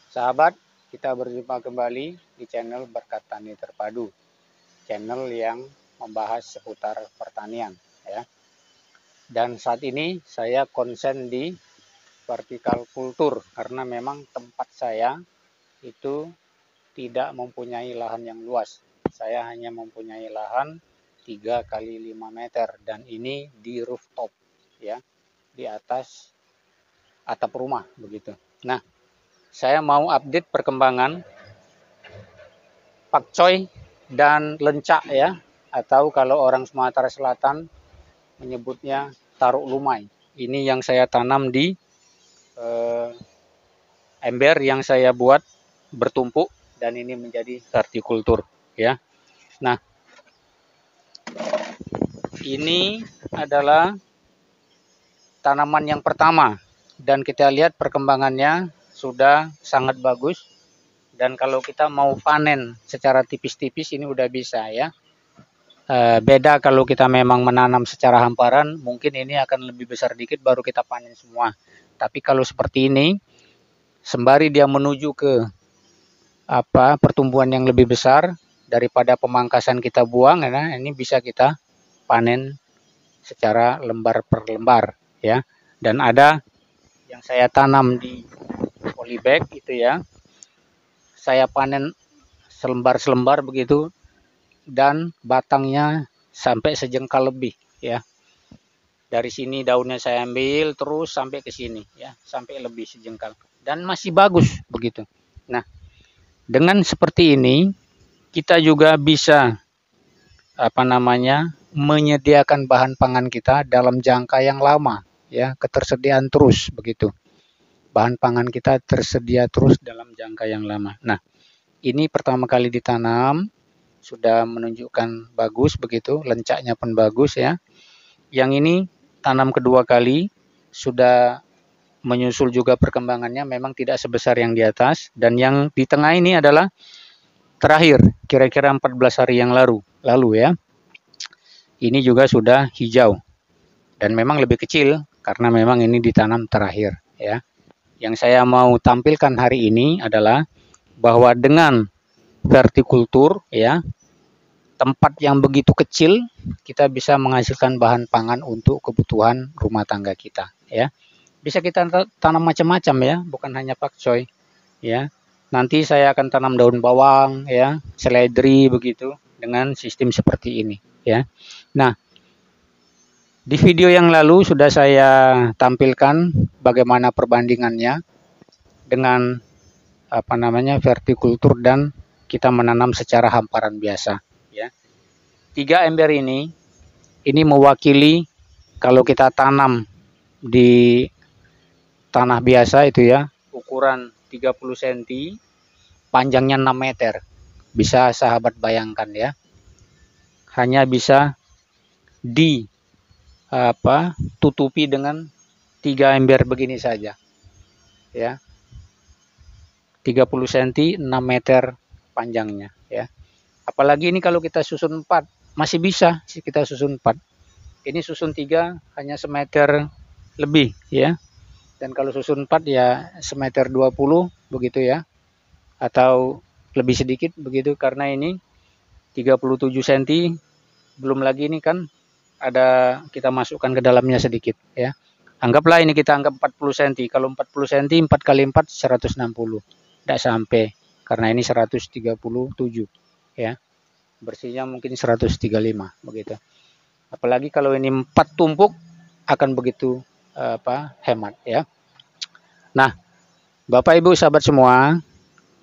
Sahabat, kita berjumpa kembali di channel Berkat Tani Terpadu, channel yang membahas seputar pertanian, ya. Dan saat ini saya konsen di vertikal kultur karena memang tempat saya itu tidak mempunyai lahan yang luas. Saya hanya mempunyai lahan 3 kali 5 meter dan ini di rooftop, ya, di atas atap rumah begitu. Nah, saya mau update perkembangan pakcoy dan lencak, ya, atau kalau orang Sumatera Selatan menyebutnya taruk lumai. Ini yang saya tanam di ember yang saya buat bertumpuk dan ini menjadi hortikultur, ya. Nah, ini adalah tanaman yang pertama dan kita lihat perkembangannya sudah sangat bagus. Dan kalau kita mau panen secara tipis-tipis ini udah bisa, ya. Beda kalau kita memang menanam secara hamparan, mungkin ini akan lebih besar dikit baru kita panen semua. Tapi kalau seperti ini, sembari dia menuju ke pertumbuhan yang lebih besar daripada pemangkasan kita buang, nah ini bisa kita panen secara lembar per lembar, ya. Dan ada yang saya tanam di polybag itu, ya. Saya panen selembar-selembar begitu dan batangnya sampai sejengkal lebih, ya. Dari sini daunnya saya ambil terus sampai ke sini, ya, sampai lebih sejengkal dan masih bagus begitu. Nah, dengan seperti ini kita juga bisa menyediakan bahan pangan kita dalam jangka yang lama, ya, ketersediaan terus begitu. Bahan pangan kita tersedia terus dalam jangka yang lama. Nah, ini pertama kali ditanam sudah menunjukkan bagus begitu, lencaknya pun bagus, ya. Yang ini tanam kedua kali sudah menyusul juga perkembangannya, memang tidak sebesar yang di atas, dan yang di tengah ini adalah terakhir kira-kira 14 hari yang lalu, ya. Ini juga sudah hijau dan memang lebih kecil karena memang ini ditanam terakhir, ya. Yang saya mau tampilkan hari ini adalah bahwa dengan vertikultur, ya, tempat yang begitu kecil kita bisa menghasilkan bahan pangan untuk kebutuhan rumah tangga kita, ya. Bisa kita tanam macam-macam, ya, bukan hanya pakcoy, ya. Nanti saya akan tanam daun bawang, ya, seledri begitu dengan sistem seperti ini, ya. Nah, di video yang lalu sudah saya tampilkan bagaimana perbandingannya dengan vertikultur dan kita menanam secara hamparan biasa, ya. 3 ember ini mewakili kalau kita tanam di tanah biasa itu, ya, ukuran 30 cm, panjangnya 6 meter. Bisa sahabat bayangkan, ya. Hanya bisa tutupi dengan 3 ember begini saja, ya. 30 cm, 6 meter panjangnya, ya. Apalagi ini kalau kita susun 4, masih bisa kita susun 4. Ini susun 3 hanya semeter lebih, ya. Dan kalau susun 4 ya semeter 20 begitu, ya. Atau lebih sedikit begitu karena ini 37 cm, belum lagi ini kan ada kita masukkan ke dalamnya sedikit, ya. Anggaplah ini kita anggap 40 cm. Kalau 40 cm 4 kali 4 160. Tidak sampai karena ini 137, ya. Bersihnya mungkin 135 begitu. Apalagi kalau ini 4 tumpuk akan begitu hemat, ya. Nah, Bapak Ibu sahabat semua,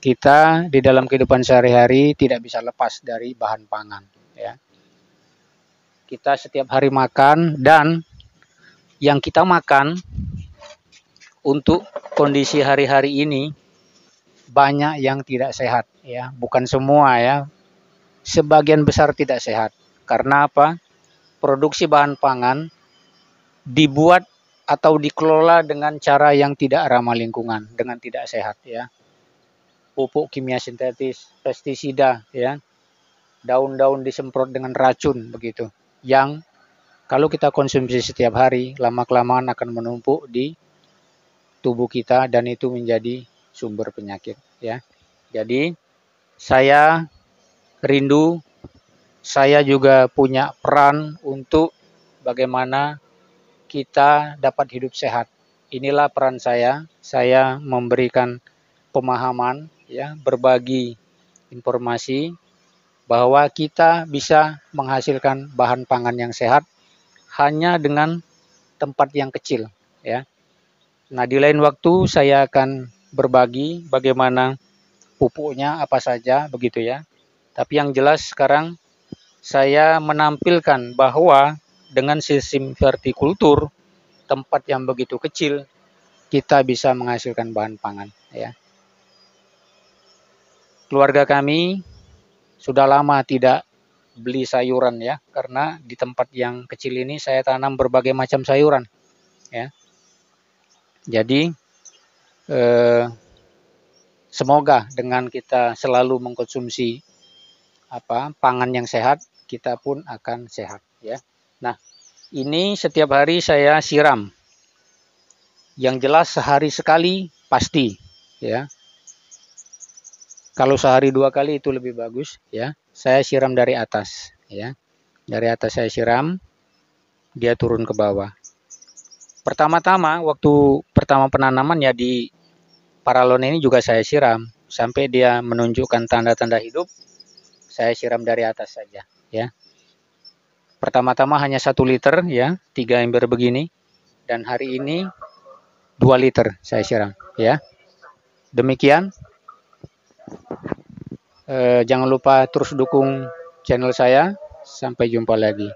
kita di dalam kehidupan sehari-hari tidak bisa lepas dari bahan pangan, ya. Kita setiap hari makan dan yang kita makan untuk kondisi hari-hari ini banyak yang tidak sehat, ya. Bukan semua, ya. Sebagian besar tidak sehat. Karena apa? Produksi bahan pangan dibuat atau dikelola dengan cara yang tidak ramah lingkungan, dengan tidak sehat, ya. Pupuk kimia sintetis, pestisida, ya. Daun-daun disemprot dengan racun begitu. Yang kalau kita konsumsi setiap hari, lama-kelamaan akan menumpuk di tubuh kita dan itu menjadi sumber penyakit ya. Jadi saya rindu, saya juga punya peran untuk bagaimana kita dapat hidup sehat. Inilah peran saya memberikan pemahaman ya, berbagi informasi bahwa kita bisa menghasilkan bahan pangan yang sehat hanya dengan tempat yang kecil ya. Nah, di lain waktu saya akan berbagi bagaimana pupuknya apa saja begitu ya. Tapi yang jelas sekarang saya menampilkan bahwa dengan sistem vertikultur tempat yang begitu kecil kita bisa menghasilkan bahan pangan ya. Keluarga kami sudah lama tidak beli sayuran ya, karena di tempat yang kecil ini saya tanam berbagai macam sayuran ya. Jadi semoga dengan kita selalu mengkonsumsi pangan yang sehat, kita pun akan sehat ya. Nah, ini setiap hari saya siram. Yang jelas sehari sekali pasti ya. Kalau sehari 2 kali itu lebih bagus ya. Saya siram dari atas ya. Dari atas saya siram, dia turun ke bawah. Pertama-tama waktu pertama penanaman ya di paralon ini juga saya siram sampai dia menunjukkan tanda-tanda hidup. Saya siram dari atas saja ya. Pertama-tama hanya 1 liter ya, 3 ember begini, dan hari ini 2 liter saya siram ya. Demikian. Jangan lupa terus dukung channel saya. Sampai jumpa lagi.